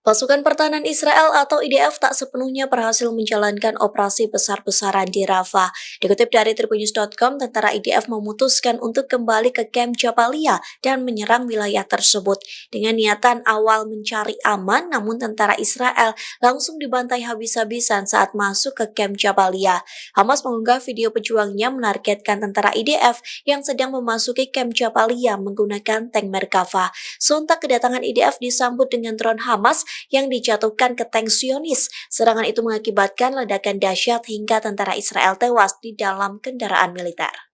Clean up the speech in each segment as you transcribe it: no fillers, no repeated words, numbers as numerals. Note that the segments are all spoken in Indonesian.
Pasukan Pertahanan Israel atau IDF tak sepenuhnya berhasil menjalankan operasi besar-besaran di Rafah. Dikutip dari Tribunnews.com, tentara IDF memutuskan untuk kembali ke kamp Jabalia dan menyerang wilayah tersebut. Dengan niatan awal mencari aman, namun tentara Israel langsung dibantai habis-habisan saat masuk ke kamp Jabalia. Hamas mengunggah video pejuangnya menargetkan tentara IDF yang sedang memasuki kamp Jabalia menggunakan tank Merkava. Sontak kedatangan IDF disambut dengan drone Hamas yang dijatuhkan ke tank Zionis. Serangan itu mengakibatkan ledakan dahsyat hingga tentara Israel tewas di dalam kendaraan militer.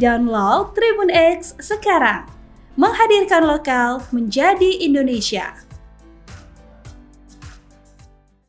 Download Tribun X sekarang, menghadirkan lokal menjadi Indonesia.